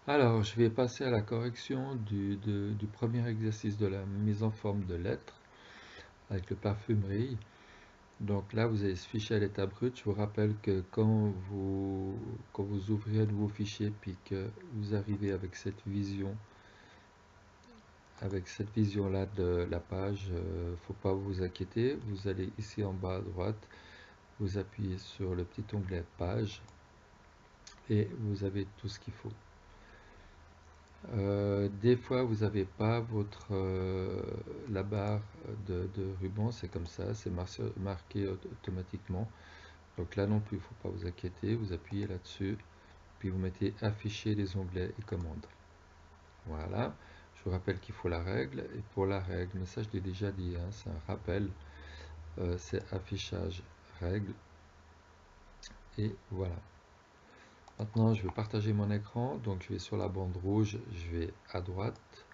Alors, je vais passer à la correction du premier exercice de la mise en forme de lettres avec le parfumerie. Donc là, vous avez ce fichier à l'état brut. Je vous rappelle que quand vous ouvrez un nouveau fichier puis que vous arrivez avec cette vision-là de la page, faut pas vous inquiéter. Vous allez ici en bas à droite, vous appuyez sur le petit onglet page et vous avez tout ce qu'il faut. Des fois, vous n'avez pas la barre de ruban, c'est comme ça, c'est marqué automatiquement. Donc là non plus, il ne faut pas vous inquiéter, vous appuyez là-dessus, puis vous mettez afficher les onglets et commandes. Voilà, je vous rappelle qu'il faut la règle, et pour la règle, mais ça je l'ai déjà dit, hein, c'est un rappel, c'est affichage règle, et voilà. Maintenant, je vais partager mon écran, donc je vais sur la bande rouge, je vais à droite,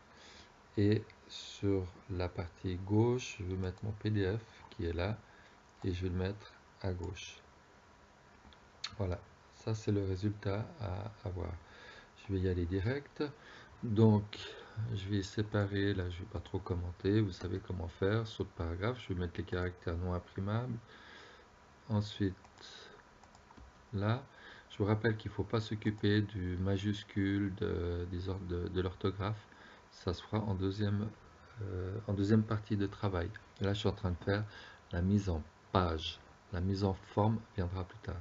et sur la partie gauche, je vais mettre mon PDF qui est là, et je vais le mettre à gauche. Voilà, ça c'est le résultat à voir. Je vais y aller direct. Donc, je vais séparer, là je ne vais pas trop commenter, vous savez comment faire, saut de paragraphe, je vais mettre les caractères non imprimables. Ensuite, là, je vous rappelle qu'il ne faut pas s'occuper du majuscule, de l'orthographe, ça se fera en deuxième partie de travail. Là, je suis en train de faire la mise en page. La mise en forme viendra plus tard.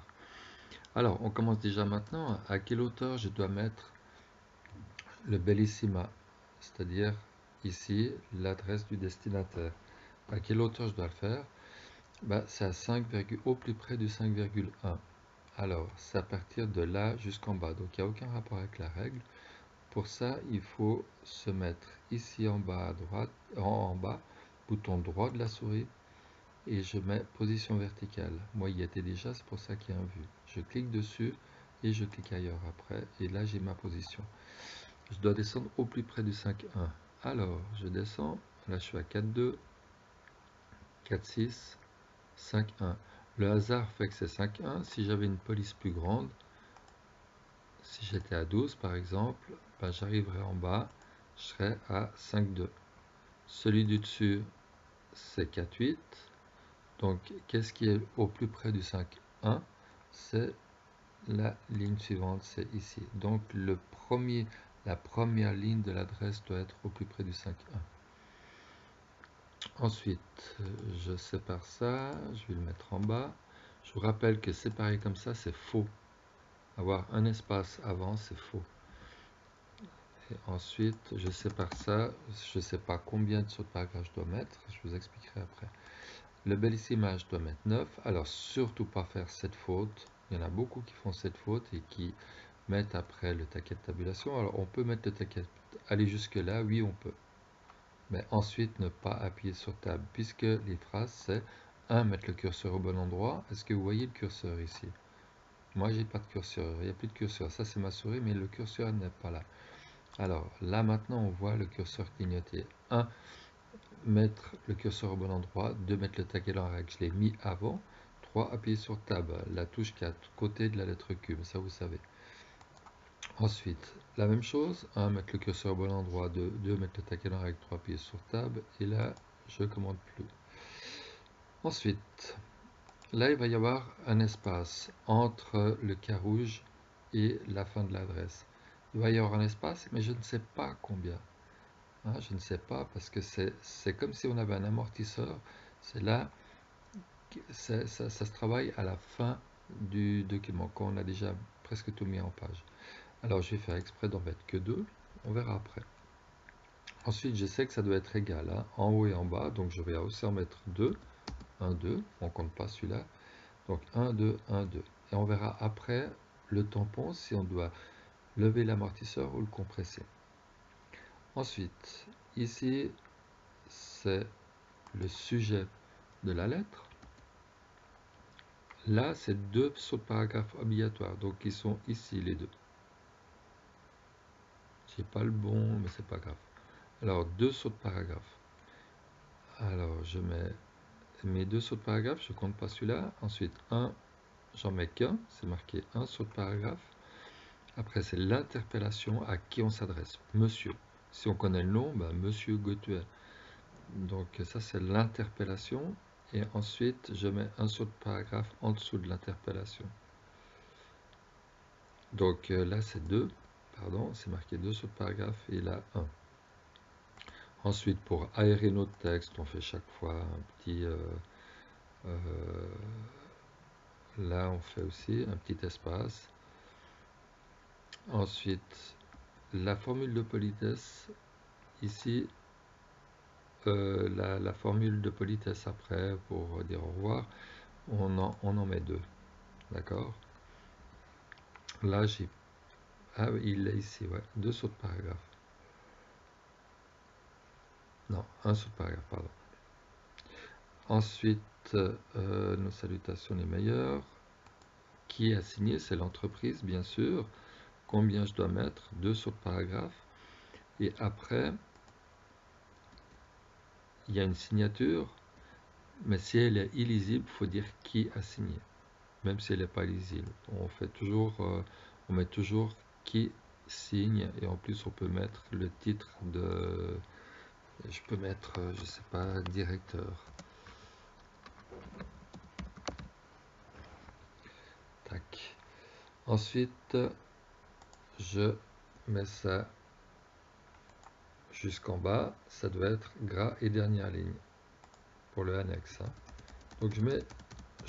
Alors, on commence déjà maintenant. À quelle hauteur je dois mettre le bellissima, c'est-à-dire ici l'adresse du destinataire? À quelle hauteur je dois le faire? C'est à 5, au plus près du 5,1. Alors, c'est à partir de là jusqu'en bas. Donc, il n'y a aucun rapport avec la règle. Pour ça, il faut se mettre ici en bas à droite, en bas, bouton droit de la souris, et je mets position verticale. Moi, il y était déjà, c'est pour ça qu'il y a un vu. Je clique dessus et je clique ailleurs après, et là, j'ai ma position. Je dois descendre au plus près du 5,1. Alors, je descends, là, je suis à 4,2, 4,6, 5,1. Le hasard fait que c'est 5,1. Si j'avais une police plus grande, si j'étais à 12 par exemple, j'arriverai en bas, je serai à 5,2. Celui du dessus, c'est 4,8. Donc, qu'est-ce qui est au plus près du 5,1? C'est la ligne suivante, c'est ici. Donc, la première ligne de l'adresse doit être au plus près du 5,1. Ensuite, je sépare ça, je vais le mettre en bas. Je vous rappelle que séparer comme ça, c'est faux. Avoir un espace avant, c'est faux. Et ensuite, je sépare ça. Je ne sais pas combien de sauts de paragraphe je dois mettre. Je vous expliquerai après. Le bellissima, je dois mettre 9. Alors, surtout pas faire cette faute. Il y en a beaucoup qui font cette faute et qui mettent après le taquet de tabulation. Alors, on peut mettre le taquet, aller jusque là, oui, on peut. Mais ensuite, ne pas appuyer sur Tab, puisque les phrases, c'est 1. Mettre le curseur au bon endroit. Est-ce que vous voyez le curseur ici? Moi, j'ai pas de curseur, il n'y a plus de curseur. Ça, c'est ma souris, mais le curseur n'est pas là. Alors, là, maintenant, on voit le curseur clignoter. 1. Mettre le curseur au bon endroit. 2. Mettre le taquet dans la règle. Je l'ai mis avant. 3. Appuyer sur Tab, la touche 4, côté de la lettre Q, ça, vous savez. Ensuite, la même chose, 1, mettre le curseur au bon endroit, 2, mettre le taquet dans la règle, 3, appuyer sur Tab, et là, je ne commande plus. Ensuite, là, il va y avoir un espace entre le cas rouge et la fin de l'adresse. Il va y avoir un espace, mais je ne sais pas combien. Hein, je ne sais pas, parce que c'est comme si on avait un amortisseur. C'est là, ça se travaille à la fin du document, quand on a déjà presque tout mis en page. Alors, je vais faire exprès d'en mettre que 2. On verra après. Ensuite, je sais que ça doit être égal, hein, en haut et en bas. Donc, je vais aussi en mettre 2. 1, 2. On ne compte pas celui-là. Donc, 1, 2, 1, 2. Et on verra après le tampon si on doit lever l'amortisseur ou le compresser. Ensuite, ici, c'est le sujet de la lettre. Là, c'est 2 sauts de paragraphe obligatoires. Donc, ils sont ici, les deux. J'ai pas le bon, mais c'est pas grave. Alors, 2 sauts de paragraphe. Alors, je mets mes 2 sauts de paragraphe, je ne compte pas celui-là. Ensuite, 1, j'en mets qu'un, c'est marqué 1 saut de paragraphe. Après, c'est l'interpellation à qui on s'adresse. Monsieur. Si on connaît le nom, ben, Monsieur Gauthier. Donc ça, c'est l'interpellation. Et ensuite, je mets un saut de paragraphe en dessous de l'interpellation. Donc là, c'est 2. Pardon, c'est marqué 2 sauts de paragraphe et là, 1. Ensuite, pour aérer notre texte, on fait chaque fois un petit... là, on fait aussi un petit espace. Ensuite, la formule de politesse, ici, la formule de politesse après, pour dire au revoir, on en met 2. D'accord? Là, j'ai... Ah oui, il est ici, ouais. 2 sauts de paragraphe. Non, un saut de paragraphe, pardon. Ensuite, nos salutations les meilleures. Qui est assigné? C'est l'entreprise, bien sûr. Combien je dois mettre? 2 sauts de paragraphe. Et après, il y a une signature, mais si elle est illisible, il faut dire qui a signé, même si elle n'est pas lisible. On fait toujours, on met toujours qui signe, et en plus on peut mettre le titre de... Je peux mettre, je sais pas, directeur. Tac. Ensuite, je mets ça jusqu'en bas. Ça doit être gras et dernière ligne pour le annexe. Hein. Donc je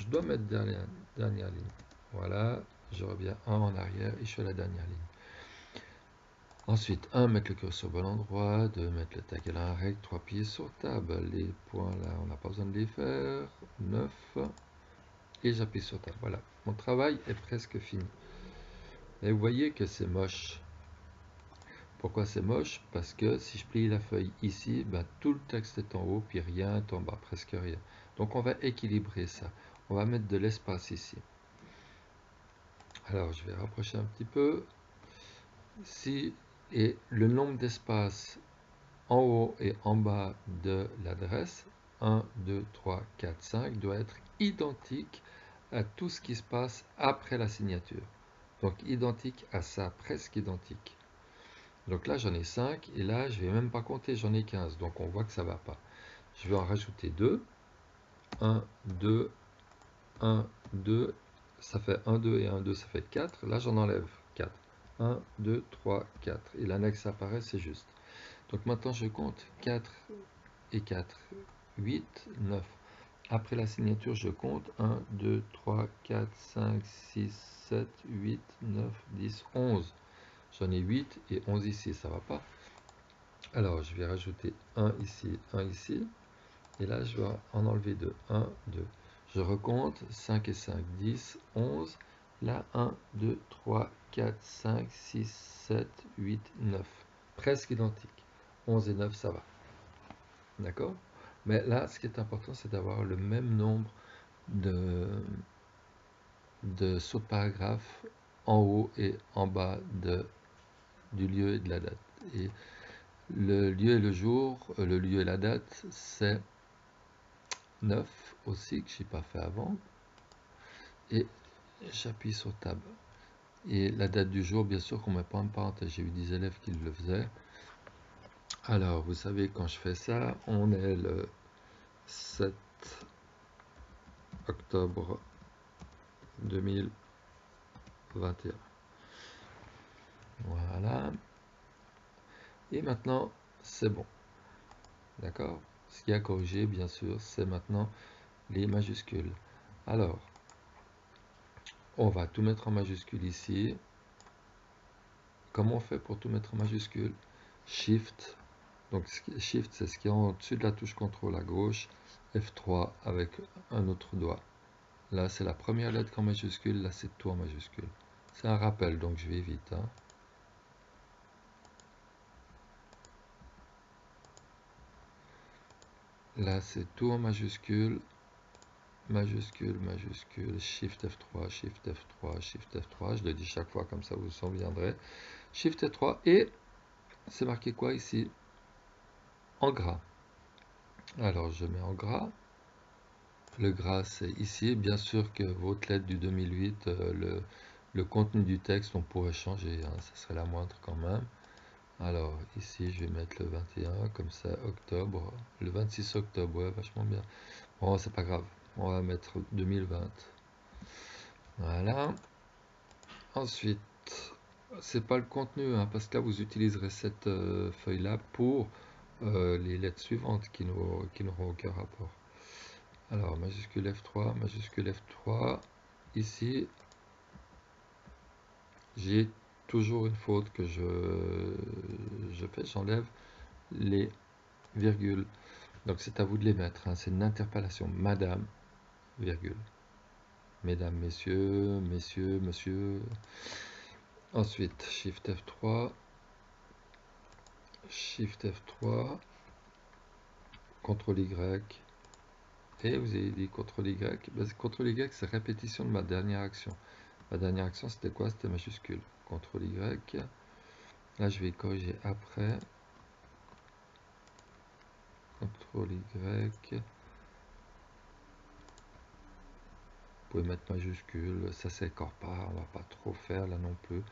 dois mettre dernière ligne. Voilà, je reviens 1 en arrière et je fais la dernière ligne. Ensuite, 1, mettre le curseur au bon endroit, 2, mettre le tag à la règle, 3, pieds sur table. Les points là, on n'a pas besoin de les faire. 9, et j'appuie sur table. Voilà, mon travail est presque fini. Et vous voyez que c'est moche. Pourquoi c'est moche? Parce que si je plie la feuille ici, ben, tout le texte est en haut, puis rien est en bas, presque rien. Donc on va équilibrer ça. On va mettre de l'espace ici. Alors je vais rapprocher un petit peu. Si, et le nombre d'espaces en haut et en bas de l'adresse, 1, 2, 3, 4, 5, doit être identique à tout ce qui se passe après la signature. Donc identique à ça, presque identique. Donc là j'en ai 5 et là je ne vais même pas compter, j'en ai 15. Donc on voit que ça ne va pas. Je vais en rajouter 2. 1, 2, 1, 2. Ça fait 1, 2 et 1, 2, ça fait 4. Là j'en enlève 4. 1, 2, 3, 4. Et l'annexe apparaît, c'est juste. Donc maintenant je compte 4 et 4, 8, 9. Après la signature, je compte 1, 2, 3, 4, 5, 6, 7, 8, 9, 10, 11. J'en ai 8 et 11 ici, ça va pas. Alors je vais rajouter 1 ici, 1 ici. Et là, je vais en enlever 2. 1, 2. Je recompte 5 et 5, 10, 11. Là, 1, 2, 3, 4, 5, 6, 7, 8, 9. Presque identique. 11 et 9, ça va. D'accord? Mais là, ce qui est important, c'est d'avoir le même nombre de sauts de paragraphe en haut et en bas du lieu et de la date. Et le lieu et le jour, le lieu et la date, c'est 9 aussi, que je n'ai pas fait avant. Et j'appuie sur Tab. Et la date du jour, bien sûr qu'on ne met pas en parenthèse. J'ai eu des élèves qui le faisaient. Alors, vous savez, quand je fais ça, on est le 7 octobre 2021. Voilà. Et maintenant, c'est bon. D'accord? Ce qui a corrigé, bien sûr, c'est maintenant les majuscules. Alors, on va tout mettre en majuscule ici. Comment on fait pour tout mettre en majuscule? Shift. Donc, Shift, c'est ce qui est en dessus de la touche contrôle à gauche. F3 avec un autre doigt. Là, c'est la première lettre en majuscule. Là, c'est tout en majuscule. C'est un rappel, donc je vais vite. Hein. Là, c'est tout en majuscule. Majuscule, majuscule, Shift F3, Shift F3, Shift F3. Je le dis chaque fois, comme ça vous vous souviendrez. Shift F3 et c'est marqué quoi ici? En gras. Alors, je mets en gras. Le gras, c'est ici. Bien sûr que votre lettre du 2008, Le contenu du texte, on pourrait changer, hein, ça serait la moindre quand même. Alors, ici, je vais mettre le 21, comme ça, octobre. Le 26 octobre, ouais, vachement bien. Bon, c'est pas grave, on va mettre 2020. Voilà. Ensuite, c'est pas le contenu, hein, parce que là, vous utiliserez cette feuille-là pour les lettres suivantes qui n'auront aucun rapport. Alors, majuscule F3, majuscule F3. Ici, j'ai toujours une faute que je fais, j'enlève les virgules. Donc c'est à vous de les mettre, hein. C'est une interpellation. Madame, virgule. Mesdames, messieurs, messieurs, monsieur. Ensuite, Shift F3. Shift F3. CTRL Y. Et vous avez dit CTRL Y. Ben, CTRL Y, c'est répétition de ma dernière action. Ma dernière action, c'était quoi? C'était majuscule. CTRL Y. Là, je vais corriger après. CTRL Y. Vous pouvez mettre majuscule. Ça s'écarte pas. On va pas trop faire là non plus.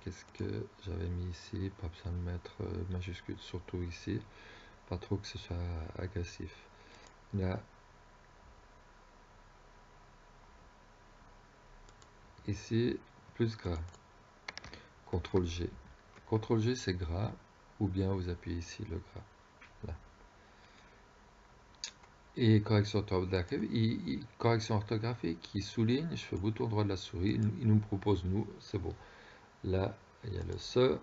Qu'est-ce que j'avais mis ici? Pas besoin de mettre majuscule, surtout ici. Pas trop que ce soit agressif. Là, ici, plus gras. CTRL G. CTRL G, c'est gras. Ou bien vous appuyez ici le gras. Là. Et correction orthographique, correction orthographique qui souligne, je fais bouton droit de la souris, il nous propose nous, c'est bon. Là, il y a le SE,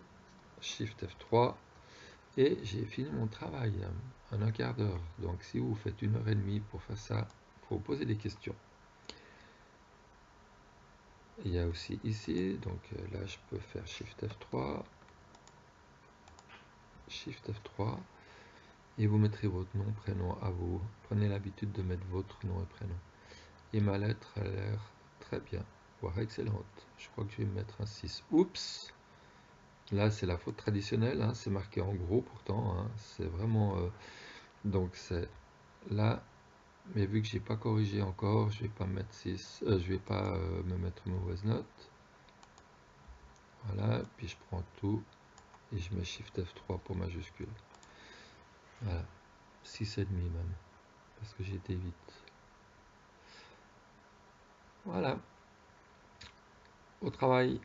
Shift F3, et j'ai fini mon travail en un quart d'heure. Donc si vous faites 1h30 pour faire ça, il faut poser des questions. Il y a aussi ici, donc là je peux faire Shift F3, Shift F3, et vous mettrez votre nom, prénom à vous. Prenez l'habitude de mettre votre nom et prénom. Et ma lettre a l'air très bien, voire excellente. Je crois que je vais mettre un 6. Oups! Là c'est la faute traditionnelle, hein, c'est marqué en gros pourtant, hein, c'est vraiment... donc c'est là, mais vu que j'ai pas corrigé encore, je vais pas mettre 6, je vais pas me mettre une mauvaise note. Voilà, puis je prends tout et je mets Shift F3 pour majuscule. Voilà, 6,5 même, parce que j'ai été vite. Voilà, au travail.